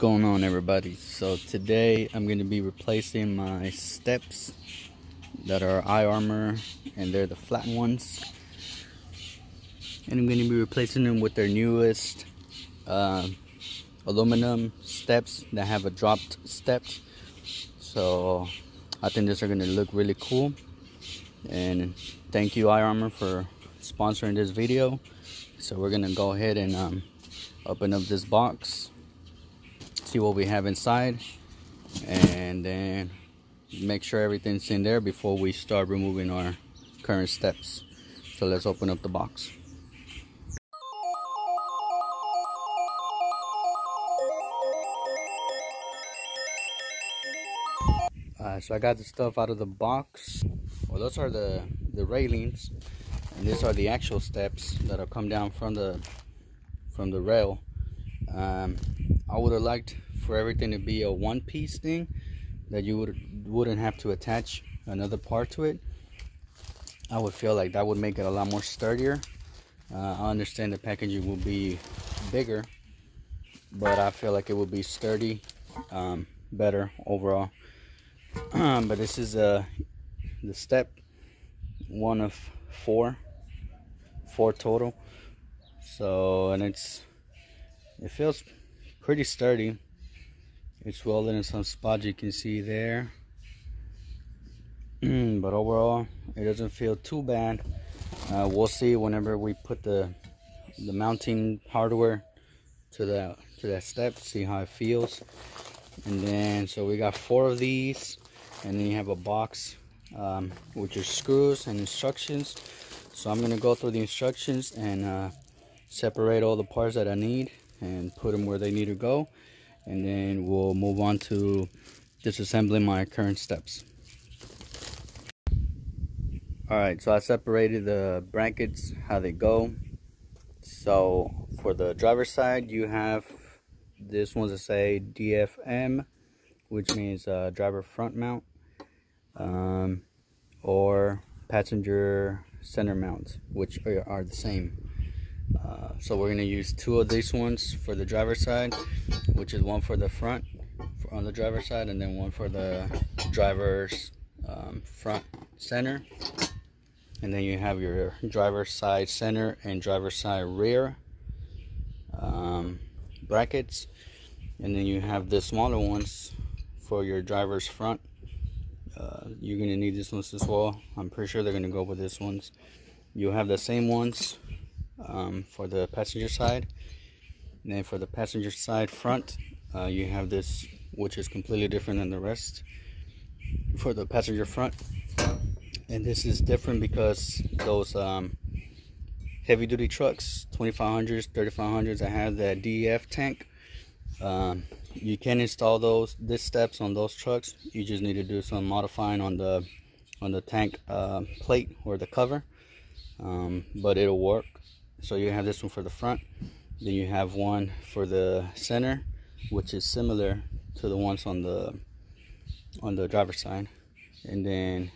going on, everybody? So today I'm going to be replacing my steps that are IArmor, and they're the flat ones, and I'm going to be replacing them with their newest aluminum steps that have a dropped steps. So I think these are going to look really cool, and thank you IArmor for sponsoring this video. So we're going to go ahead and open up this box, see what we have inside, and then make sure everything's in there before we start removing our current steps. So let's open up the box. So I got the stuff out of the box. Well, those are the railings, and these are the actual steps that'll come down from the rail. I would have liked for everything to be a one-piece thing, that you wouldn't have to attach another part to it. I would feel like that would make it a lot more sturdier. I understand the packaging will be bigger, but I feel like it will be sturdy, better overall. But this is the step one of four total. So, and it feels pretty sturdy. It's welded in some spots, you can see there. But overall, it doesn't feel too bad. We'll see whenever we put the mounting hardware to that step, see how it feels. And then, so we got 4 of these, and then you have a box with your screws and instructions. So I'm gonna go through the instructions and separate all the parts that I need and put them where they need to go, and then we'll move on to disassembling my current steps. Alright, so I separated the brackets, how they go. So for the driver's side, you have this ones that say DFM, which means driver front mount, or passenger center mount, which are the same. So we're going to use 2 of these ones for the driver's side, which is one for the front on the driver's side, and then one for the driver's front center. And then you have your driver's side center and driver's side rear brackets. And then you have the smaller ones for your driver's front. You're going to need these ones as well. I'm pretty sure they're going to go with these ones. You have the same ones for the passenger side. And then for the passenger side front, you have this, which is completely different than the rest for the passenger front. And this is different because those heavy duty trucks, 2500s, 3500s, that have that DEF tank, you can install these steps on those trucks. You just need to do some modifying on the tank plate or the cover, but it'll work. So you have this one for the front, then you have one for the center, which is similar to the ones on the driver's side, and then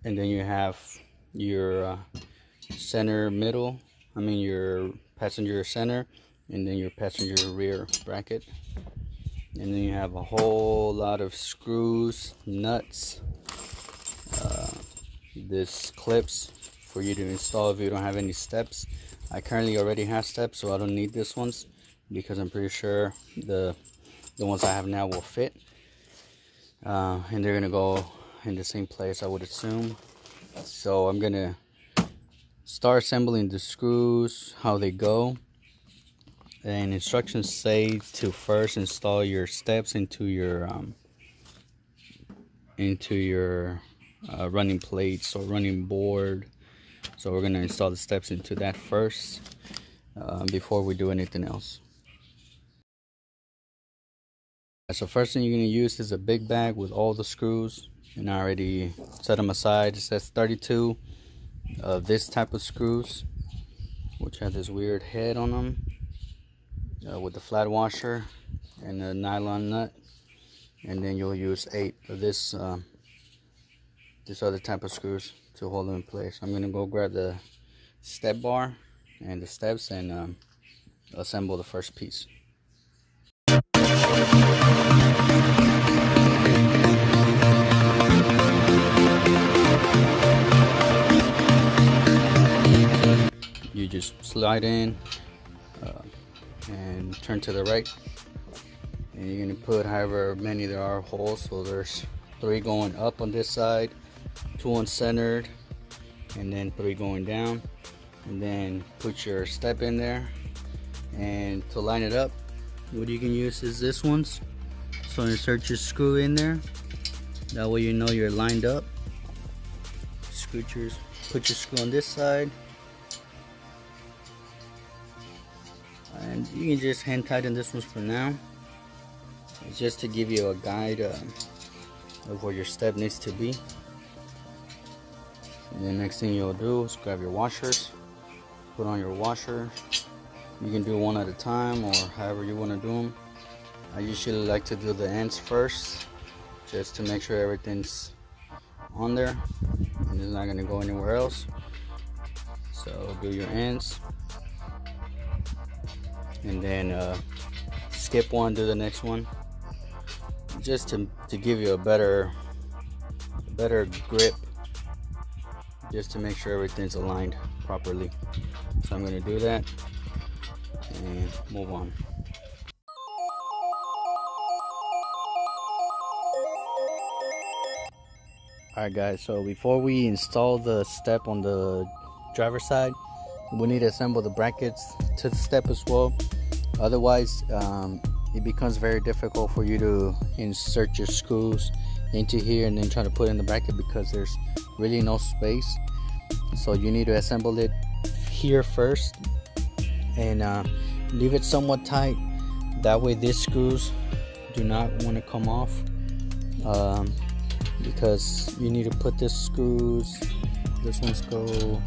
you have your center middle, your passenger center, and then your passenger rear bracket. And then you have a whole lot of screws, nuts, this clips for you to install if you don't have any steps. I currently already have steps, so I don't need this ones, because I'm pretty sure the ones I have now will fit, and they're gonna go in the same place, I would assume. So I'm gonna start assembling the screws, how they go. And instructions say to first install your steps into your running plates or running board. So we're gonna install the steps into that first before we do anything else. So first thing you're gonna use is a big bag with all the screws, and I already set them aside. It says 32 of this type of screws, which have this weird head on them, with the flat washer and a nylon nut. And then you'll use 8 of this other type of screws to hold them in place. I'm gonna go grab the step bar and the steps and assemble the first piece. You just slide in and turn to the right, and you're gonna put however many there are holes. So there's 3 going up on this side, 2 uncentered, and then 3 going down. And then put your step in there, and to line it up, what you can use is this ones. So insert your screw in there, that way you know you're lined up. Put your screw on this side, and you can just hand tighten this one for now. It's just to give you a guide of where your step needs to be. And the next thing you'll do is grab your washers, put on your washer. You can do one at a time or however you want to do them. I usually like to do the ends first, just to make sure everything's on there and it's not going to go anywhere else. So do your ends, and then skip one, do the next one, just to give you a better grip, just to make sure everything's aligned properly. So I'm going to do that and move on. Alright guys, so before we install the step on the driver's side, we need to assemble the brackets to the step as well. Otherwise it becomes very difficult for you to insert your screws into here and then try to put in the bracket, because there's really no space. So you need to assemble it here first and leave it somewhat tight. That way these screws do not want to come off, because you need to put this screws, this one's go,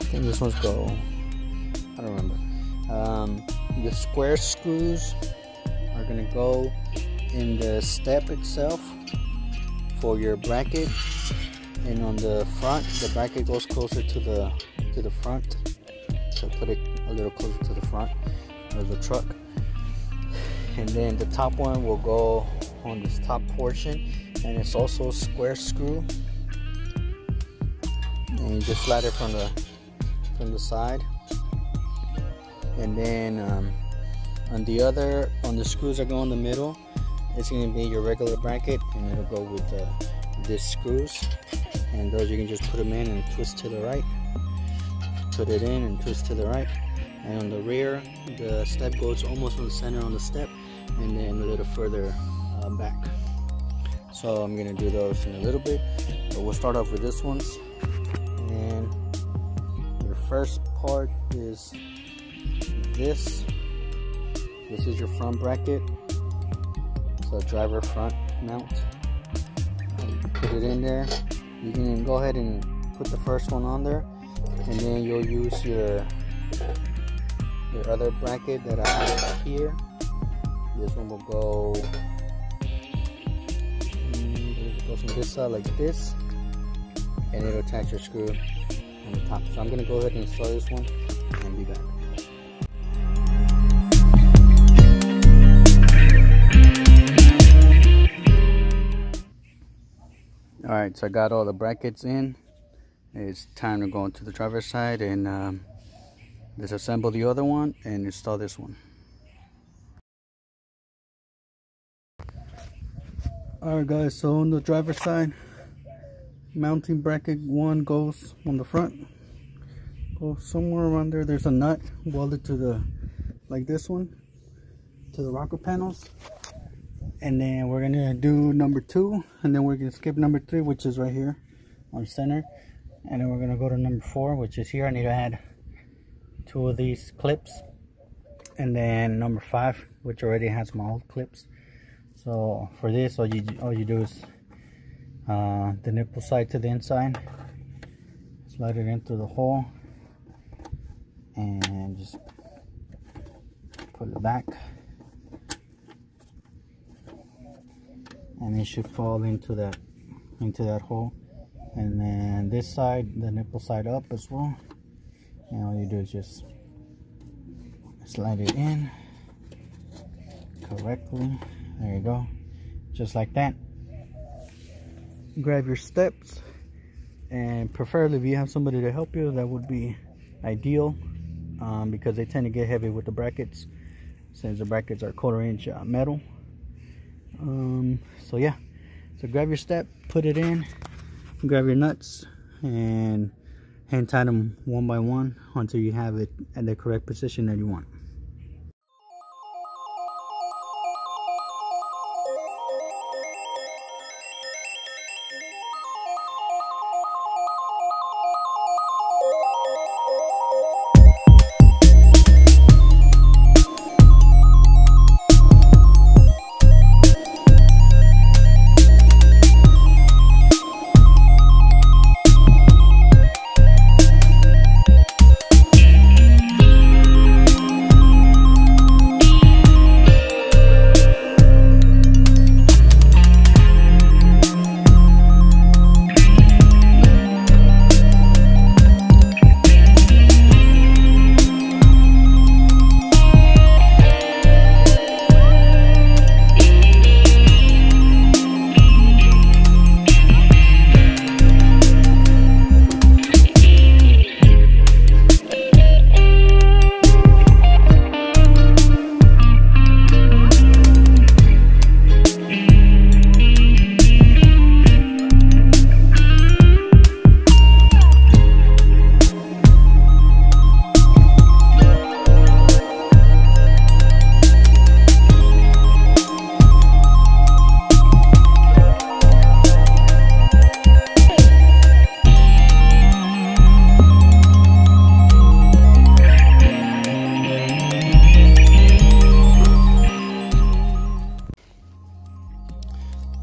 I think this one's go, I don't remember. The square screws are gonna go in the step itself for your bracket, and on the front the bracket goes closer to the front, so put it a little closer to the front of the truck. And then the top one will go on this top portion, and it's also a square screw, and you just slide it from the side. And then on the screws that go in the middle, it's going to be your regular bracket, and it'll go with these screws, and those you can just put them in and twist to the right, put it in and twist to the right. And on the rear, the step goes almost on the center on the step, and then a little further back. So I'm going to do those in a little bit, but we'll start off with this ones. And your first part is this is your front bracket. So driver front mount, put it in there. You can go ahead and put the first one on there, and then you'll use your other bracket that I have here. This one will go, it goes from this side like this, and it'll attach your screw on the top. So I'm going to go ahead and install this one and be back. Alright, so I got all the brackets in. It's time to go into the driver's side and disassemble the other one and install this one. Alright guys, so on the driver's side, mounting bracket 1 goes on the front. Goes somewhere around there. There's a nut welded to the, like this one, to the rocker panels. And then we're gonna do number 2, and then we're gonna skip number 3, which is right here on center. And then we're gonna go to number 4, which is here. I need to add 2 of these clips, and then number 5, which already has my old clips. So for this, all you do is the nipple side to the inside, slide it into the hole, and just put it back, and it should fall into that hole. And then this side, the nipple side up as well, and all you do is just slide it in correctly. There you go, just like that. Grab your steps, and preferably if you have somebody to help you, that would be ideal, because they tend to get heavy with the brackets, since the brackets are 1/4 inch metal. So yeah, so grab your step, put it in, grab your nuts, and hand tighten them one by one until you have it at the correct position that you want.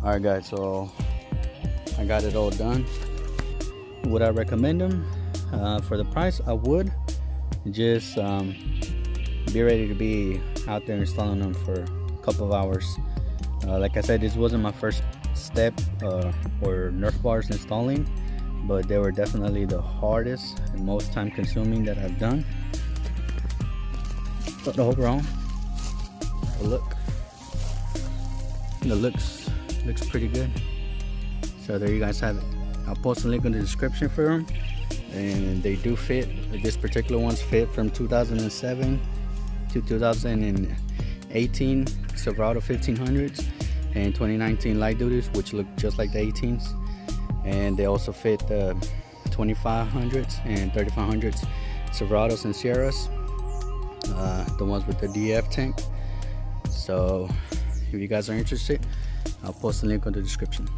Alright guys, so I got it all done. Would I recommend them? For the price, I would. Just be ready to be out there installing them for a couple of hours. Like I said, this wasn't my first step or Nerf bars installing, but they were definitely the hardest and most time consuming that I've done. But overall, the looks pretty good. So there you guys have it. I'll post a link in the description for them, and they do fit. This particular one's fit from 2007 to 2018 Silverado 1500s and 2019 light duties, which look just like the 18s, and they also fit the 2500s and 3500s Silverados and Sierras, the ones with the DF tank. So if you guys are interested, I'll post a link in the description.